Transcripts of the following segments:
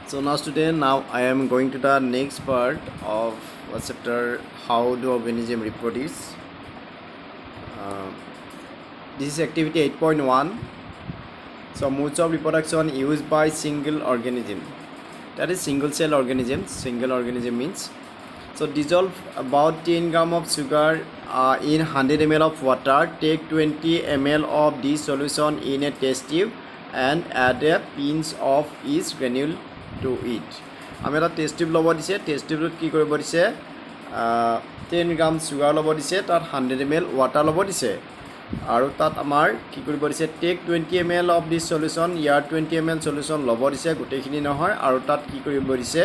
So now student, now I am going to the next part of a chapter, how do organism reproduce. Uh, this is activity 8.1. So modes of reproduction used by single organism. That is single cell organisms. Single organism means, so dissolve about 10 gram of sugar in 100 ml of water. Take 20 ml of this solution in a test tube and add a pinch of each granule to it. আমি এটা test tube ল'ব দিছে। Test টিউবটোত কি কৰিব দিছে, 10 গ্ৰাম sugar ল'ব দিছে, তাত 100 ml ৱাটাৰ ল'ব দিছে আৰু তাত আমাৰ কি কৰিব দিছে, take 20 ml of this solution, ইয়াৰ 20 ml সলিউশ্যন ল'ব দিছে, গোটেইখিনি নহয়। আৰু তাত কি কৰিব দিছে,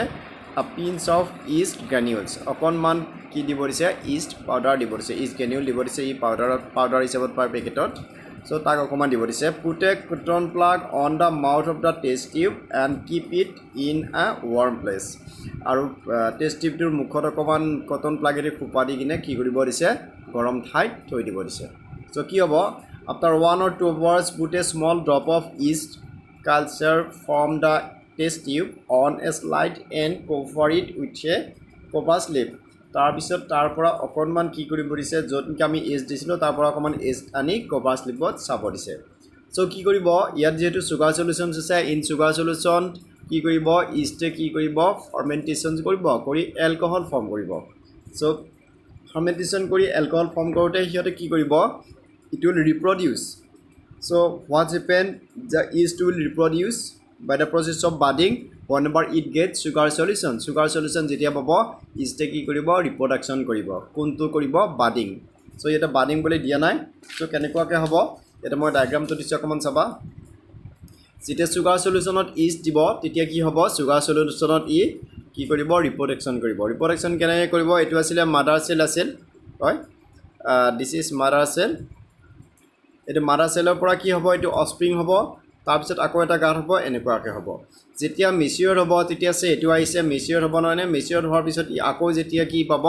a pinch of yeast granules, অকণমান কি দিব দিছে, yeast powder দিব দিছে, yeast granule দিব দিছে, ই পাউডাৰ হিচাপত পাৰ পেকেটত। So তাক অকণমান দিব দিছে। Put a cotton plug on the mouth of the test tube and keep it in a warm place. আৰু টেষ্ট টিউবটোৰ মুখত অকণমান কটন প্লাগেদি খোপা দি কিনে কি কৰিব দিছে, গৰম ঠাইত থৈ দিব দিছে। So কি হ'ব, after 1 or 2 hours put a small drop of yeast culture from the test tube on a slide and cover it with a cover slip. তাৰপিছত তাৰ পৰা অকণমান কি কৰিব দিছে, য'ত নেকি আমি এজ দিছিলোঁ তাৰ পৰা অকণমান এজ আনি কভাৰ শ্লিপত চাব দিছে। চ' কি কৰিব, ইয়াত যিহেতু চুগাৰ চলিউশ্যন আছে, ইন চুগাৰ চলিউশ্যন কি কৰিব, ইষ্টে কি কৰিব, ফাৰ্মেণ্টেশ্যন কৰিব, কৰি এলকহল ফৰ্ম কৰিব। চ' ফাৰ্মেণ্টেশ্যন কৰি এলকহল ফৰ্ম কৰোঁতে সিহঁতে কি কৰিব, it will reproduce. So' what's happen, the yeast will reproduce by the process of budding whenever it gets sugar solution. Sugar solution যেতিয়া পাব, ইষ্টে কি কৰিব, ৰিপ্ৰডাকশ্যন কৰিব। কোনটো কৰিব, বাডিং। চ' ইয়াতে বাডিং বুলি দিয়া নাই। চ' কেনেকুৱাকৈ হ'ব, ইয়াতে মই ডায়েগ্ৰামটো দিছোঁ, অকণমান চাবা। যেতিয়া চুগাৰ চলিউশ্যনত ইষ্ট দিব তেতিয়া কি হ'ব, চুগাৰ চলিউশ্যনত ই কি কৰিব, ৰিপ্ৰডাকশ্যন কৰিব। ৰিপ্ৰডাকশ্যন কেনেকৈ কৰিব, এইটো আছিলে মাদাৰ চেল আছিল, হয়, দিছ ইজ মাদাৰ চেল। এইটো মাদাৰ চেলৰ পৰা কি হ'ব, এইটো অফস্প্ৰিং হ'ব, তাৰপিছত আকৌ এটা গাঁত হ'ব, এনেকুৱাকৈ হ'ব। যেতিয়া মেচিয়ৰ হ'ব তেতিয়া এইটো আহিছে, মেচিয়ৰ হ'ব নহয়নে, মেচিয়ৰ হোৱাৰ পিছত আকৌ যেতিয়া কি পাব,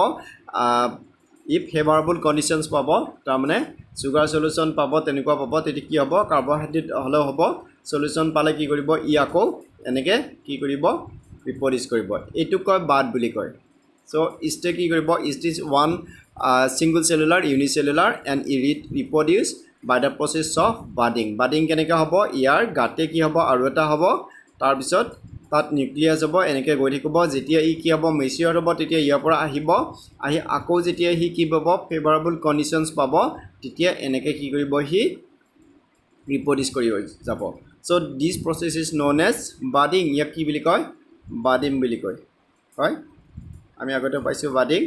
ই ফেভাৰেবল কণ্ডিশ্যনছ পাব, তাৰমানে চুগাৰ চলিউশ্যন পাব, তেনেকুৱা পাব, তেতিয়া কি হ'ব, কাৰ্বহাইড্ৰেট হ'লেও হ'ব, চলিউশ্যন পালে কি কৰিব, ই আকৌ এনেকৈ কি কৰিব, ৰিপ্ৰডিউচ কৰিব। এইটোক কয় বাড বুলি কয়। চ' ইষ্টে কি কৰিব, yeast is one single cellular unicellular and ই reproduce by the process of budding. Budding কেনেকৈ হ'ব, ইয়াৰ গাতে কি হ'ব, আৰু এটা হ'ব, তাৰপিছত তাত নিউক্লিয়াছ হ'ব, এনেকৈ গৈ থাকিব। যেতিয়া ই কি হ'ব, মেচিয়ৰ হ'ব, তেতিয়া ইয়াৰ পৰা আহিব, আহি আকৌ যেতিয়া সি কি পাব, ফেভাৰেবল কণ্ডিশ্যনছ পাব, তেতিয়া এনেকৈ কি কৰিব, সি ৰিপ্ৰডিউচ কৰি যাব। So' this process is known as budding. ইয়াক কি বুলি কয়, বাডিং বুলি কয়, হয়। আমি আগতে পাইছোঁ বাডিং।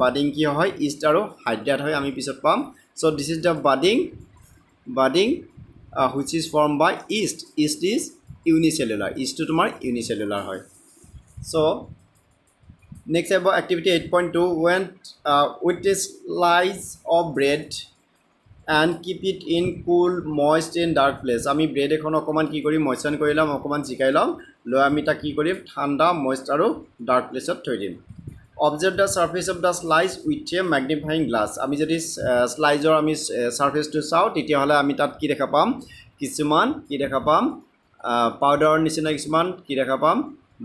বাডিং কি হয়, ইষ্ট আৰু হাইড্ৰেট হয়, আমি পিছত পাম। So' this is the budding which is formed by yeast. Yeast is unicellular. Yeast to tomar unicellular hoy. So next about activity 8.2, when with a slice of bread and keep it in cool, moist and dark place. আমি bread এখন অকণমান কি কৰিম, মইশ্চান কৰি ল'ম, অকণমান জিকাই ল'ম, লৈ আমি তাক কি কৰিম, ঠাণ্ডা, মইষ্ট আৰু ডাৰ্ক প্লেছত থৈ দিম। Observe the surface of the slice with a magnifying glass. আমি যদি স্লাইজৰ আমি ছাৰ্ফেচটো চাওঁ তেতিয়াহ'লে আমি তাত কি দেখা পাম, কিছুমান কি দেখা পাম, পাউডাৰৰ নিচিনা কিছুমান কি দেখা পাম,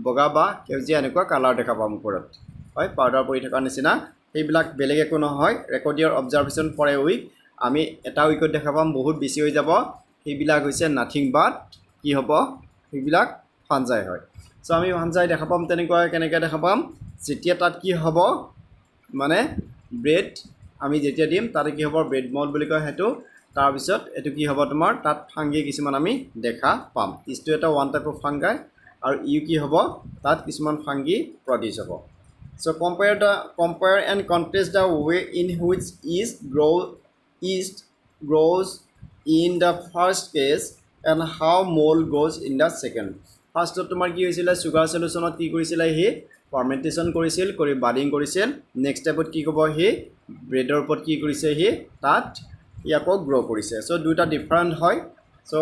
বগা বা সেউজীয়া এনেকুৱা কালাৰ দেখা পাম ওপৰত, হয়, পাউডাৰ পৰি থকাৰ নিচিনা। সেইবিলাক বেলেগ একো নহয়, record your observation for a week. আমি এটা উইকত দেখা পাম বহুত বেছি হৈ যাব, সেইবিলাক হৈছে নাথিং বাট কি হ'ব, সেইবিলাক ফাঞ্জাই হয়। চ' আমি ফাঞ্জাই দেখা পাম, তেনেকুৱা কেনেকৈ দেখা পাম, যেতিয়া তাত কি হ'ব, মানে ব্ৰেড আমি যেতিয়া দিম তাতে কি হ'ব, ব্ৰেড মল্ড বুলি কয় সেইটো। তাৰপিছত এইটো কি হ'ব, তোমাৰ তাত ফাংগি কিছুমান আমি দেখা পাম। ইষ্টটো এটা ওৱান টাইপ অফ ফাংগাই, আৰু ইউ কি হ'ব, তাত কিছুমান ফাংগি প্ৰডিউচ হ'ব। চ' compare and contrast the way in which yeast grows in the first case and how mold grows in the second. ফাৰ্ষ্টত তোমাৰ কি হৈছিলে, চুগাৰ চলিউশ্যনত কি কৰিছিলে, সি ফাৰ্মেণ্টেশ্যন কৰিছিল, কৰি বাডিং কৰিছিল। নেক্সট ষ্টেপত কি ক'ব, সি ব্ৰেডৰ ওপৰত কি কৰিছে, সি তাত সি আকৌ গ্ৰ' কৰিছে। চ' দুটা ডিফাৰেণ্ট হয়। চ'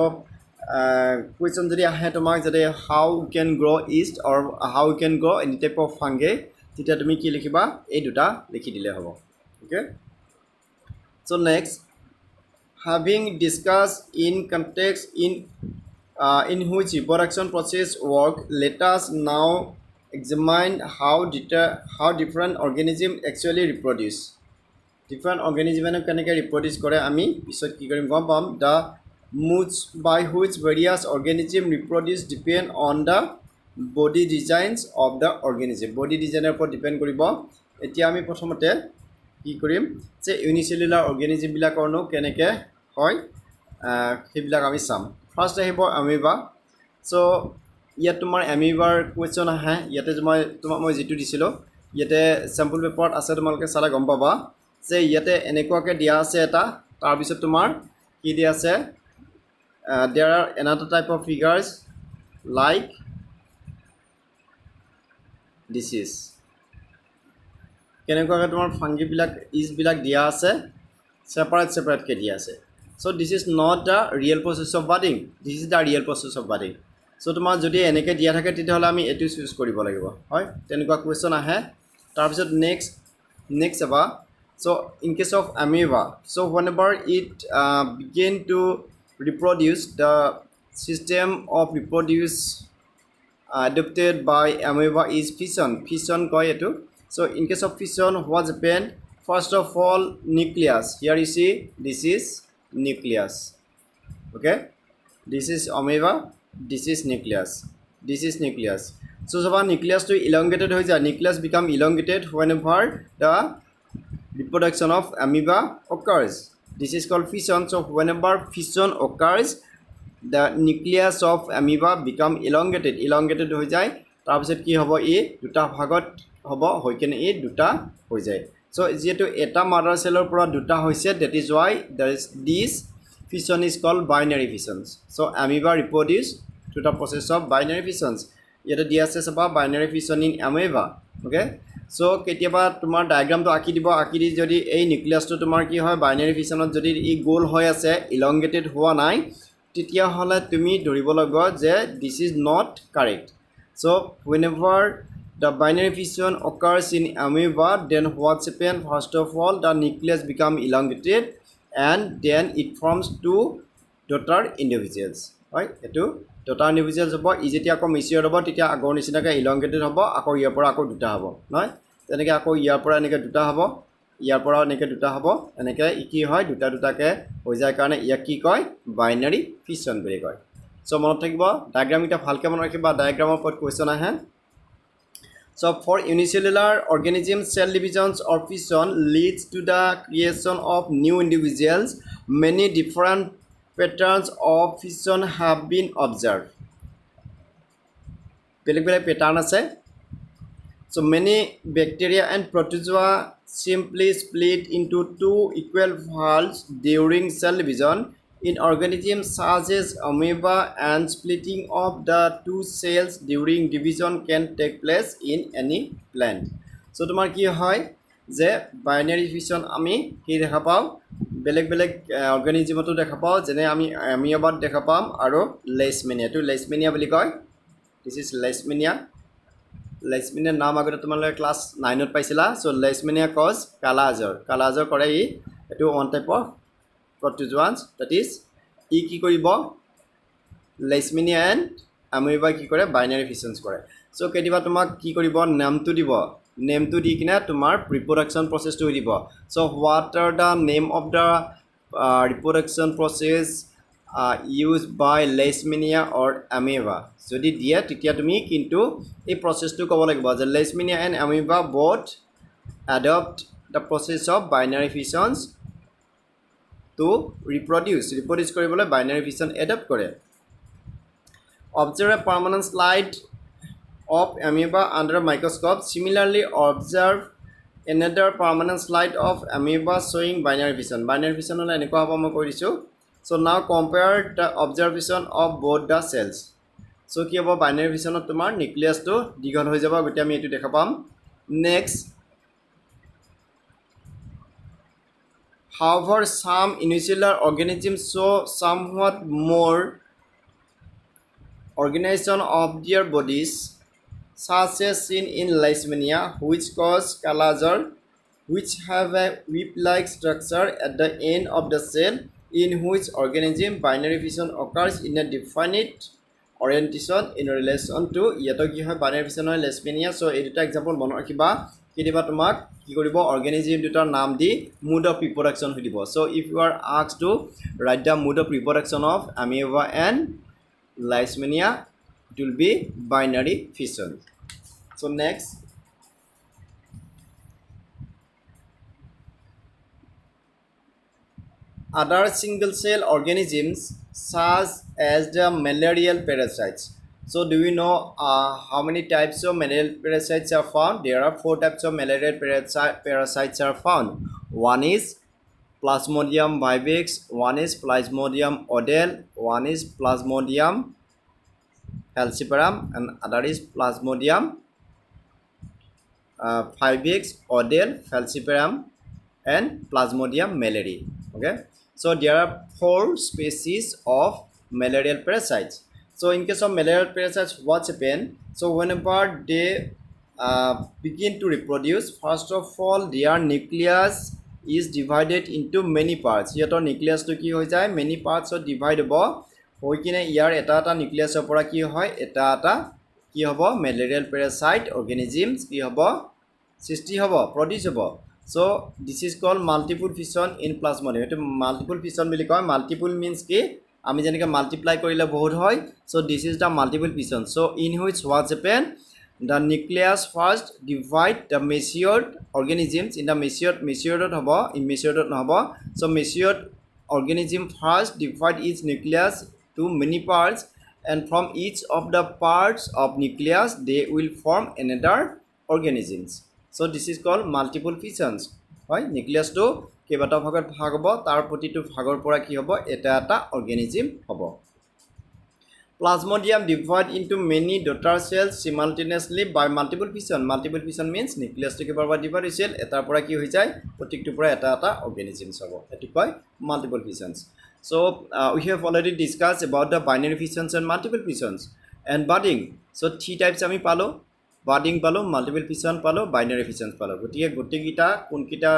কুৱেশ্যন যদি আহে তোমাক, যদি how can grow' yeast or how can grow' any type of fungi, তেতিয়া তুমি কি লিখিবা, এই দুটা লিখি দিলে হ'ব। Okay, so' next, having discussed in context in in which reproduction process work, let us now examine how different organisms actually reproduce. Different organisms কেনেকৈ reproduce কৰে আমি পিছত কি কৰিম গম পাম. The modes by which various organisms reproduce depend on the body designs of the organism. Body designer ওপৰত depend কৰিব. এতিয়া আমি প্ৰথমতে কি কৰিম যে ইউনিচেলুলাৰ অৰ্গেনিজমবিলাকৰনো কেনেকৈ হয় সেইবিলাক আমি চাম. ফাৰ্ষ্ট আহিব এমিবা. চ' ইয়াত তোমাৰ এমিবাৰ কুৱেশ্যন আহে. ইয়াতে তোমাক মই যিটো দিছিলোঁ ইয়াতে চেম্পল পেপাৰত আছে, তোমালোকে চালে গম পাবা যে ইয়াতে এনেকুৱাকৈ দিয়া আছে এটা, তাৰপিছত তোমাৰ কি দিয়া আছে, there are another type of figures like this is. কেনেকুৱাকৈ তোমাৰ ফাংগিবিলাক ইজবিলাক দিয়া আছে, ছেপাৰেটকৈ দিয়া আছে. So' this is not the real process of budding, this is the real process of budding. So' তোমাৰ যদি এনেকৈ দিয়া থাকে তেতিয়াহ'লে আমি এইটো চুজ কৰিব লাগিব, হয়, তেনেকুৱা কুৱেশ্যন আহে. তাৰপিছত নেক্সট চাবা. So' in case of amoeba, so' whenever it begin to reproduce, the system of reproduce adopted by amoeba is fission. Fission কয় এইটো. So in case of fission, what happened? First of all, nucleus. Here you see, this is nucleus. Okay, this is amoeba, this is nucleus, this is nucleus. So so nucleus to elongated হৈ যায়. Nucleus become elongated whenever the reproduction of amoeba occurs. This is called fission. So whenever fission occurs, the nucleus of amoeba become elongated হৈ যায়. তাৰপিছত কি হ'ব, ই দুটা ভাগত হ'ব, হৈ কিনে ই দুটা হৈ যায়. চ' যিহেতু এটা মাদাৰ চেলৰ পৰা দুটা হৈছে, that is why this fission is called binary fissions. So amoeba reproduce to the process of binary fissions. ইয়াতে দিয়া আছে চাবা binary fission in amoeba. okay, চ' কেতিয়াবা তোমাৰ ডায়েগ্ৰামটো আঁকি দিব, আঁকি দি যদি এই নিউক্লিয়াছটো তোমাৰ কি হয় বাইনাৰী ফিছনত যদি ই গোল হৈ আছে, ইলংগেটেড হোৱা নাই, তেতিয়াহ'লে তুমি ধৰিব লাগিব যে দিছ is not correct. So' whenever the binary fission occurs in amoeba, then what happens? First of all, the nucleus become elongated and then it forms two daughter individuals. হয়, এইটো daughter individuals হ'ব. ই যেতিয়া আকৌ মেচিয়ৰ হ'ব তেতিয়া আগৰ নিচিনাকৈ elongated হ'ব, আকৌ ইয়াৰ পৰা আকৌ দুটা হ'ব, নহয় তেনেকৈ আকৌ ইয়াৰ পৰা এনেকৈ দুটা হ'ব, ইয়াৰ পৰাও এনেকৈ দুটা হ'ব, এনেকৈ ই কি হয় দুটা দুটাকৈ হৈ যায় কাৰণে ইয়াক কি কয় বাইনাৰী ফিছন বুলি কয়. চ' মনত থাকিব ডায়েগ্ৰামকেইটা ভালকৈ মনত ৰাখিবা, ডায়েগ্ৰামৰ ওপৰত কুৱেশ্যন আহে. So for unicellular organisms, cell divisions or fission leads to the creation of new individuals. Many different patterns of fission have been observed. বেলেগ pattern আছে. So many bacteria and protozoa simply split into two equal parts during cell division. In organisms such as amoeba, and splitting of the two cells during division can take place in any plant. So তোমার কি হয় যে binary fission আমি কি দেখা পাও, বেলেগ অর্গানিজমতো দেখা পাও, যেনে আমি অ্যামিবাত দেখা পাম আৰু লেইশমেনিয়া, তো লেইশমেনিয়া বুলি কয়. This is লেইশমেনিয়া. লেইশমেনিয়াৰ নাম আগতে তোমালোকে ক্লাছ 9ত পাইছিলা. চ' লেইশমেনিয়া কজ কালাজৰ কৰে ই, এইটো one type of protozoans, that is ই কি কৰিব লেইশমেনিয়া এণ্ড আমিবা কি কৰে বাইনাৰী ফিছনছ কৰে. চ' কেতিয়াবা তোমাক কি কৰিব নামটো দিব, নেমটো দি কিনে তোমাৰ ৰিপ্ৰডাকশ্যন প্ৰচেছটো দিব. So' what are the name of the reproduction process use by leishmania or amoeba যদি দিয়ে তেতিয়া তুমি কিন্তু এই প্ৰচেছটো ক'ব লাগিব যে leishmania and amoeba both adopt the process of binary fissions to reproduce কৰিবলৈ binary fission adopt কৰে. Observe a permanent slide of amoeba under microscope. Similarly, observe another permanent slide of amoeba showing binary fission. Binary fission হ'লে এনেকুৱা হ'ব মই কৈ দিছোঁ. So now compare the observation of both the cells. So কি হ'ব binary fissionত তোমাৰ নিউক্লিয়াছটো দীঘল হৈ যাব, গতিকে আমি এইটো দেখা পাম. Next, however, some unicellular organisms show somewhat more organization of their bodies, such as seen in Leishmania, which cause chalazar, which have a whip-like structure at the end of the cell. in which organism binary fission occurs in a definite orientation in relation to ইয়াতো কি হয় binary fission হয় লেছমিনিয়া so এই দুটা example মনত ৰাখিবা কেতিয়াবা তোমাক কি কৰিব organism দুটাৰ নাম দি mode of reproduction হৈ দিব so if you are asked to write the mode of reproduction of amoeba and leishmania it will be binary fission so next other single cell organisms such as the malarial parasites. So do you know how many types of malarial parasites are found? There are 4 types of malarial parasites are found. One is Plasmodium vivax, one is Plasmodium odele, one is Plasmodium falciparum and other is Plasmodium vivax, odele, falciparum and Plasmodium malariae. Okay. So there are 4 species of malarial parasites. So in case of malarial parasites, what's happen? So whenever they begin to reproduce, first of all, their nucleus is divided into many parts. Here nucleus to ki hoi jay many parts are dividable. Hoi kine yar eta nucleus opora ki hoy eta ki hobo malarial parasite organisms ki hobo সৃষ্টি hobo produce hobo. So this is called multiple fission in plasmodium. It multiple fission বুলি কয় multiple means কি আমি যেনেকৈ multiply কৰিলে বহুত হয় so this is the multiple fission so in which what happen the nucleus first divide the matured organisms in the matured hobo in matured নহব so matured organism first divide its nucleus to many parts and from each of the parts of nucleus they will form another organisms. So this is called multiple fissions. Right? Nucleus to কেইবাটা ভাগত ভাগ হ'ব তাৰ প্ৰতিটো ভাগৰ পৰা কি হ'ব এটা organism হ'ব. Plasmodium divide into many daughter cells simultaneously by multiple fission. Multiple fission means nucleus to কেইবাৰবাৰ divide হৈছিল এটাৰ পৰা কি হৈ যায় প্ৰতিটো পৰা এটা organisms হ'ব. এটো কয় multiple fissions. So we have already discussed about the binary fissions and multiple fissions and budding. So 3 types আমি পালো. Budding পালো multiple fission পালো binary fission পালো গটিয়ে গটিকিটা কোনকিটা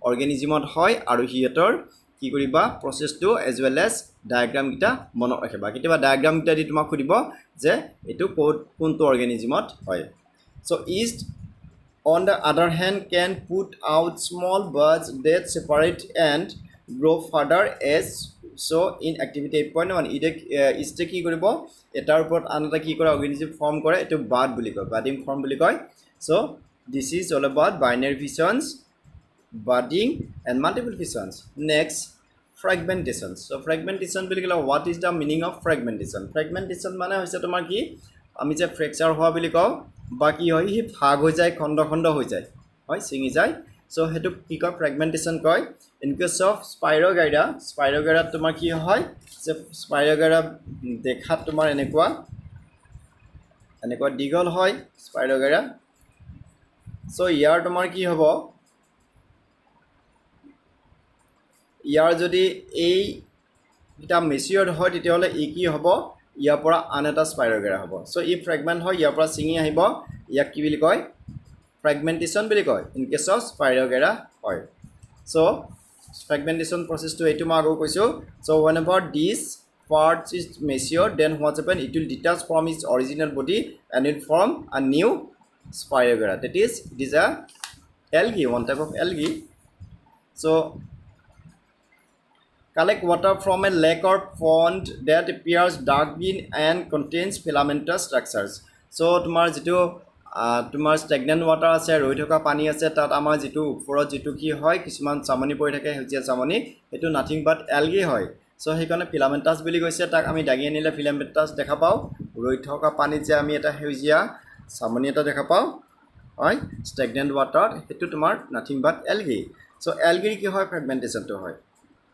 organismত হয় আৰু হিয়তৰ কি কৰিবা process to as well as diagram কিটা মনত ৰাখিবা কিবা diagram কিটা দি তোমাক খুদিব যে এটো কোনটো organismত হয় so yeast on the other hand can put out small buds that separate and grow further as so in activity 8.1 ইষ্টে কি কৰিব এটাৰ ওপৰত আনটা কি কৰে organism form কৰে এটো bud বুলি কয় budding form বুলি কয় so this is all about binary fissions budding and multiple fissions next fragmentation so fragmentation বুলি কলে what is the meaning of fragmentation মানে হৈছে তোমাৰ কি আমি যে fracture হোৱা বুলি কওঁ বাকি হয় হি ভাগ হৈ যায় খণ্ড খণ্ড হৈ যায় হয় ছিঙি যায় so hetu ki koy fragmentation koy in case of spirogyra tomar ki hoy je spirogyra dekhat tomar enekwa digol hoy spirogyra so yar tomar ki hobo yar jodi ei এটা মেচিয়ৰ হয় তেতিয়ালে ই কি হ'ব ইয়াৰ পৰা আন এটা spirogyra হ'ব so ই fragment হয় ইয়াৰ পৰা ছিঙি আহিব ইয়াক কি বুলি কয় fragmentation বুলি কয় in case of spirogyra হয় so fragmentation process to etu ma ago koiso so whenever this part is matured then what happen it will detach from its original body and it form a new spirogyra that is it is a algae one type of algae so collect water from a lake or pond that appears dark green and contains filamentous structures so tomar jitu তোমাৰ stagnant water আছে ৰৈ থকা পানী আছে তাত আমাৰ যেটো ওপৰত যেটো কি হয় কিছুমান চামনি পৰি থাকে হেজিয়া চামনি এটো নাথিং বাট algae হয় সো হেকনে filamentous বুলি কৈছে তাক আমি দাগি আনিলে filamentous দেখা পাও ৰৈ থকা পানীত যে আমি এটা হেজিয়া চামনি এটা দেখা পাও হয় stagnant water এটো তোমাৰ নাথিং বাট algae সো algae কি হয় fragmentation to হয়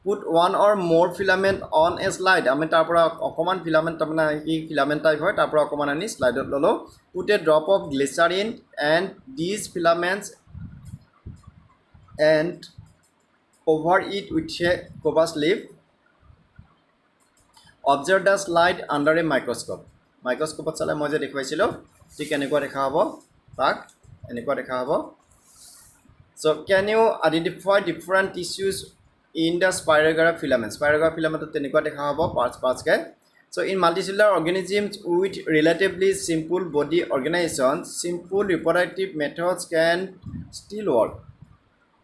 put one or more filament on a slide আমি তাৰ পৰা অকমান filament তাৰমানে কি filament type হয় তাৰ পৰা অকমান আনি slide ললো put a drop of glycerin and these filaments and over it with a cobas leaf observe the slide under a microscope চালে মই যে দেখাইছিলো ঠিক এনেকুৱা দেখা হ'ব তাক এনেকুৱা দেখা হ'ব so can you identify different tissues in the spirograph filament. Spirograph filament tenekwa dekha hobo parts ke. So in multicellular organisms with relatively simple body organization, simple reproductive methods can still work.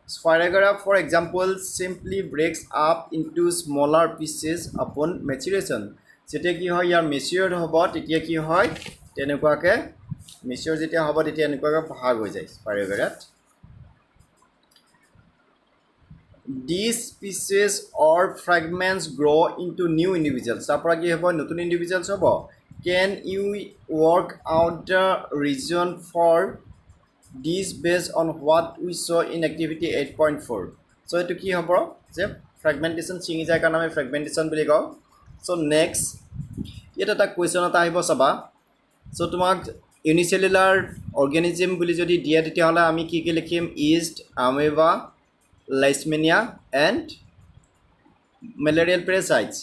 Spirograph, for example, simply breaks up into smaller pieces upon maturation. Jetia ki hoy yar matured hobo tetia ki hoy tenekwa ke mature jetia hobo tetia enekwa ke bhag hoi jay spirograph. These pieces or fragments grow into new individuals. Tapora ki hobo notun individuals hobo. Can you work out the reason for this based on what we saw in activity 8.4? So etu ki hobo je fragmentation chingi jay karone fragmentation buli ko. So next eta ta question ata ahibo saba. So tumak unicellular organism buli jodi dia tetia hola ami ki ki likhim yeast, amoeba, Leishmania and malarial parasites.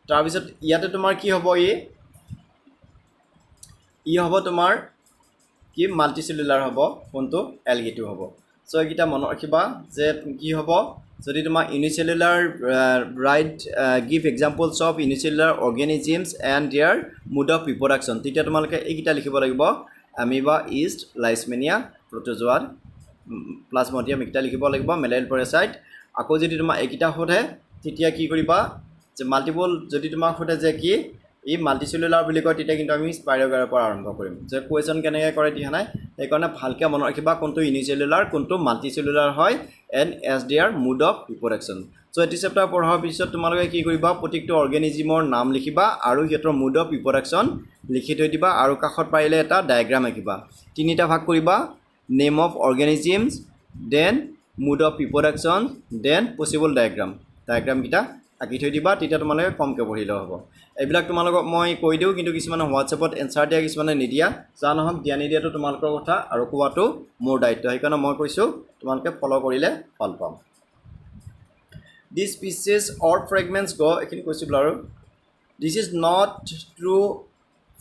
তাৰ পিছত ইয়াতে তোমাৰ কি হ'ব ই হ'ব তোমাৰ কি মাল্টিসেলুলাৰ হ'ব কোনটো এলগি2 হ'ব সো এইটা মনত ৰাখিবা যে কি হ'ব যদি তোমাৰ unicellular right give examples of unicellular organisms and their mode of reproduction তেতিয়া তোমালোকে এইটা লিখিব লাগিব আমিবা ইষ্ট লাইসমেনিয়া প্ৰটোজোৱা প্লাজমোডিয়াম এটা লিখিব লাগিব মেলাৰিয়েল পেৰাসাইট আকৌ যদি তোমাৰ এইটা হতে তেতিয়া কি কৰিবা যে মাল্টিপল যদি তোমাৰ হতে যে কি ই মাল্টিসেলুলাৰ বুলি কয় তেতিয়া কিন্তু আমি স্পাইৰোগ্ৰাফৰ পৰা আৰম্ভ কৰিম যে কোৱেশ্চন কেনেকৈ কৰে দিয়া নাই এই কাৰণে ভালকে মনত ৰাখিবা কোনটো ইউনিসেলুলাৰ কোনটো মাল্টিসেলুলাৰ হয় and as their mode of reproduction so এটি চেপ্টাৰ পঢ়াৰ পিছত তোমালোকে কি কৰিবা প্ৰতিটো অৰ্গানিজমৰ নাম লিখিবা আৰু ইহঁতৰ মোড অফ ৰিপ্ৰডাকচন লিখি থৈ দিবা আৰু কাষত পাৰিলে এটা ডায়াগ্ৰাম আঁকিবা তিনিটা ভাগ কৰিবা name of organisms then mode of reproduction then possible diagram kita আঁকি থৈ দিবা তেতিয়া তোমালোকে কমকে পঢ়িলে হ'ব এইবিলাক তোমালোকক মই কৈ দিও কিন্তু কিছুমান হোৱাটছএপত এনসাৰ দিয়া কিছুমানে নিদিয়া জানো হক দিয়া নিদিয়াটো তোমালোকৰ কথা আৰু কোৱাটো মোৰ দায়িত্ব সেইকাৰণে মই কৈছো তোমালোকে ফলো কৰিলে ফল পাম these pieces or fragments go এখিনি কৈছো আৰু this is not true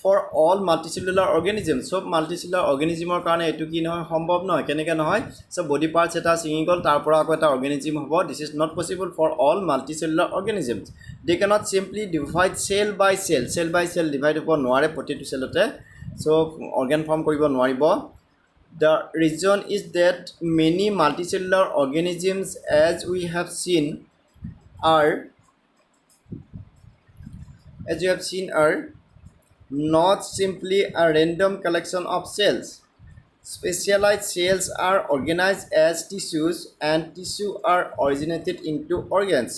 for all multicellular organisms so multicellular organismৰ কাৰণে এটো কি নহয় সম্ভৱ নহয় কেনেকৈ নহয় so body parts এটা ছিঙি গল তাৰ পৰা আকৌ এটা organism হ'ব this is not possible for all multicellular organisms they cannot simply divide cell by cell divide হ'ব নোৱাৰে প্ৰতিটো সেলতে so organ form কৰিব নোৱাৰিব the reason is that many multicellular organisms as we have seen are not simply a random collection of cells. Specialized cells are organized as tissues and tissue are originated into organs.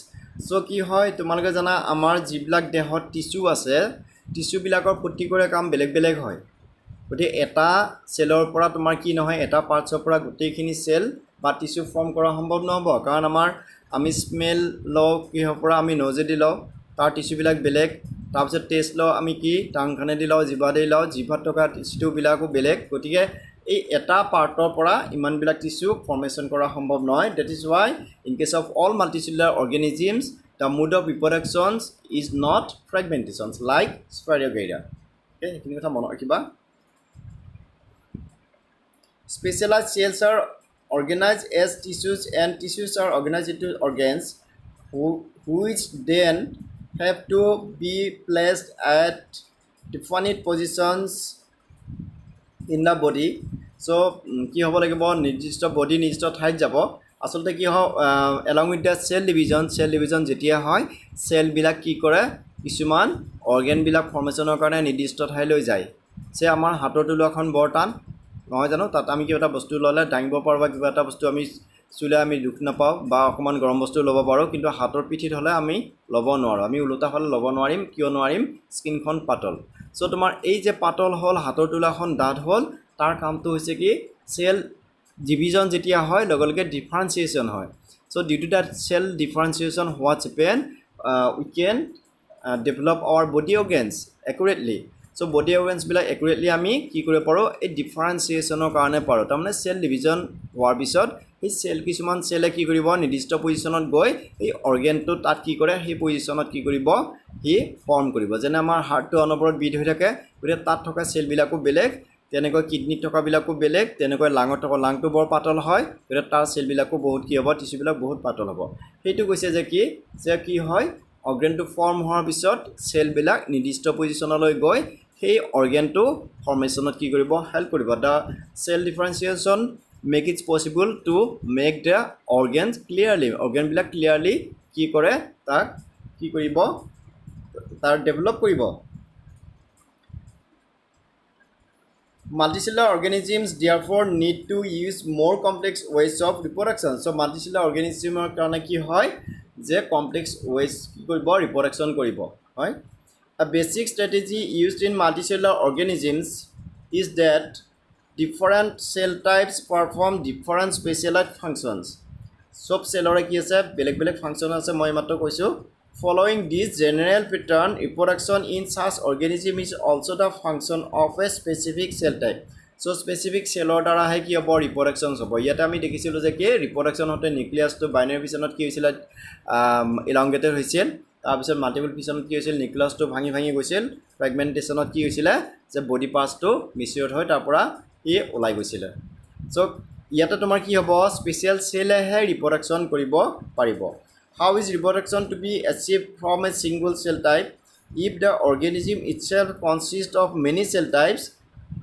So ki hoy tumalage jana amar jiblak dehot tissue ase tissue bilakor protikore kam beleg beleg hoy goti eta cellor pora tumar ki nohoy eta parts or pora gotei khini cell ba tissue form kora সম্ভৱ নহব কাৰণ আমাৰ আমি smell ল কি হপৰা আমি নজেদি ল তাৰ টিস্যু বিলাক বেলেগ তাৰপিছত টেষ্ট ল আমি কি টাংখানে দি ল জিবা দি ল জিভাত থকা টিস্যু বিলাকো বেলেগ গতিকে এই এটা পাৰ্টৰ পৰা ইমান বিলাক টিস্যু ফৰ্মেশন কৰা সম্ভৱ নহয় that is why in case of all multicellular organisms the mode of reproduction is not fragmentation like Spirogyra okay এইখিনি কথা মনত ৰাখিবা specialized cells are organized as tissues and tissues are organized into organs which then have to be placed at definite positions in the body so কি হ'ব লাগিব নিৰ্দিষ্ট body নিৰ্দিষ্ট ঠাইত যাব আসলতে কি হয় along with the cell division যেতিয়া হয় সেল বিলাক কি কৰে কিছুমান অৰ্গান বিলাক ফৰ্মেশনৰ কাৰণে নিৰ্দিষ্ট ঠাই লৈ যায় সে আমাৰ হাতৰ তুলাখন বৰটান নহয় জানো তাত আমি কিবা এটা বস্তু ললে দাঙিব পাৰো বা কিবা এটা বস্তু আমি চুলে আমি দুখ নাপাও বা অকমান গৰম বস্তু লব পাৰো কিন্তু হাতৰ পিঠিত হলে আমি লব নোৱাৰো আমি উলটা হলে লব নোৱাৰিম কিয় নোৱাৰিম স্কিনখন পাতল সো তোমাৰ এই যে পাতল হল হাতৰ তুলাখন ডাঠ হল তাৰ কামটো হৈছে কি সেল ডিভিজন যেতিয়া হয় লগলগে ডিফাৰেন্সিয়েশন হয় so due to that cell differentiation what's happen we can develop our body organs accurately so body organs bila accurately ami ki kore paro ei differentiation or karone paro tamne cell division hoar bisot ei cell kisuman cell e ki koribo nidishto position ot goi ei organ to tat ki kore he position ot ki koribo he form koribo jene amar heart to onoporot beat hoi thake gure tat thoka cell bilako beleg তেনেকৈ কিডনিত থকাবিলাকো বেলেগ তেনেকৈ লাঙত থকা লাংটো বৰ পাতল হয় গতিকে তাৰ চেলবিলাকো বহুত কি হ'ব টিচুবিলাক বহুত পাতল হ'ব সেইটো কৈছে যে কি হয় অৰ্গেনটো ফৰ্ম হোৱাৰ পিছত চেলবিলাক নিৰ্দিষ্ট পজিশ্যনলৈ গৈ সেই অৰ্গেনটো ফৰ্মেশ্যনত কি কৰিব হেল্প কৰিব the cell differentiation make it's possible to make the organs clearly অৰ্গেনবিলাক ক্লিয়াৰলি কি কৰে তাক কি কৰিব তাৰ ডেভেলপ কৰিব Multicellular organisms therefore need to use more complex ways of reproduction. So multicellular organismer কাৰণে কি হয় যে complex ways কি কৰিব reproduction কৰিব হয় A basic strategy used in multicellular organisms is that different cell types perform different specialized functions. সব চেলৰে কি আছে বেলেগ বেলেগ ফাংচন আছে মই মাত্ৰ কৈছোঁ Following this general pattern, reproduction in such organism is also the function of a specific cell type. So specific cellৰ দ্বাৰা হে কি হ'ব reproduction হ'ব ইয়াতে আমি দেখিছিলোঁ যে কি reproduction হতে নিউক্লিয়াছটো বাইনাৰী ফিছনত কি হৈছিল elongated হৈছিল তাৰপিছত মাল্টিপল ফিছনত কি হৈছিল নিউক্লিয়াছটো ভাঙি ভাঙি গৈছিল ফ্ৰেগমেন্টেশনত কি হৈছিল যে বডি পাৰ্টটো মিশ্ৰিত হৈ তাৰ পৰা ই ওলাই গৈছিল সো ইয়াতে তোমাৰ কি হ'ব স্পেশাল চেলহে reproduction কৰিব পাৰিব How is reproduction to be achieved from a single cell type? If the organism itself consists of many cell types,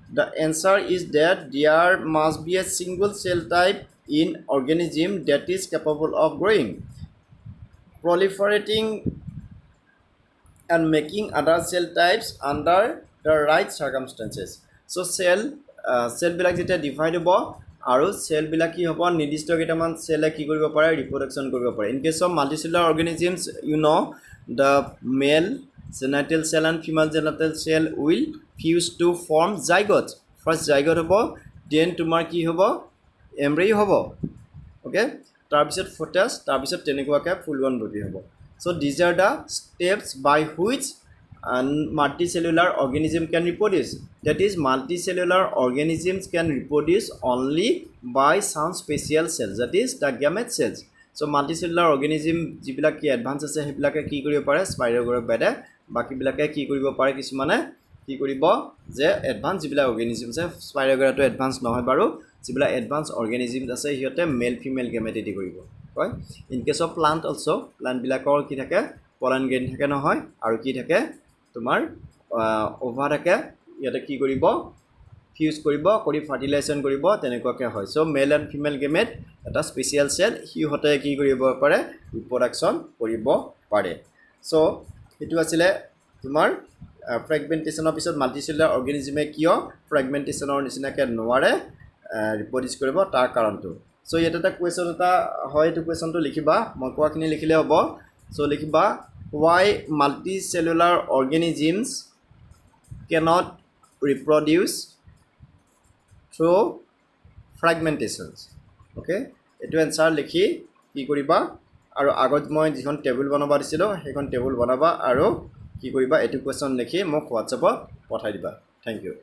the answer is that there must be a single cell type in organism that is capable of growing, proliferating, and making other cell types under the right circumstances. So cell বিলাক যেতিয়া divide হ'ব আৰু cell বিলাক কি হ'ব নিৰ্দিষ্ট কেইটামান সেলে কি কৰিব পাৰে ৰিপ্ৰডাকচন কৰিব পাৰে in case of multicellular organisms you know the male genital cell and female genital cell will fuse to form zygote first zygote হ'ব দেন তোমাৰ কি হ'ব এমব্ৰিঅ হ'ব ওকে তাৰপিছত ফটাছ তাৰপিছত তেনেকুৱাকৈ ফুল বন বেবী হ'ব so these are the steps by which and multicellular organism can reproduce that is multicellular organisms can reproduce only by some special cells that is the gamete cells so multicellular organism jibilak ki advance ase hebilake ki koribo pare spirogram bede baki bilake ki koribo pare kismane ki koribo je advance jibilak organism ase spirogram to advance nohoy baru jibilak advance organisms ase hiote male female gamete di koribo হয় in case of plant also plant bilakor ki thake pollen grain thake nohoy aru ki thake তোমাৰ over থাকে ইয়াতে কি কৰিব fuse কৰিব কৰি fertilisation কৰিব তেনেকুৱাকৈ হয় so male and female gamete এটা স্পেচিয়েল সেল সিহঁতে কি কৰিব পাৰে ৰিপ্ৰডাকচন কৰিব পাৰে সো এটো আছিল তোমাৰ ফ্ৰেগমেন্টেশনৰ পিছত মাল্টিচেলুলাৰ অৰ্গানিজমে কিয় ফ্ৰেগমেন্টেশনৰ নিচিনাকৈ নোৱাৰে ৰিপ্ৰডিউস কৰিব তাৰ কাৰণটো সো ইয়াতে এটা কোৱেশ্চন এটা হয় এটো কোৱেশ্চনটো লিখিবা মই কোৱাখিনি লিখিলে হ'ব সো লিখিবা Why multicellular organisms cannot reproduce through fragmentations? Okay, etu answer likhi ki koriba aru agot moi jikhon table banaba disilo hekhon table banaba aru ki koriba etu question likhi mok WhatsApp pothai diba. Thank you.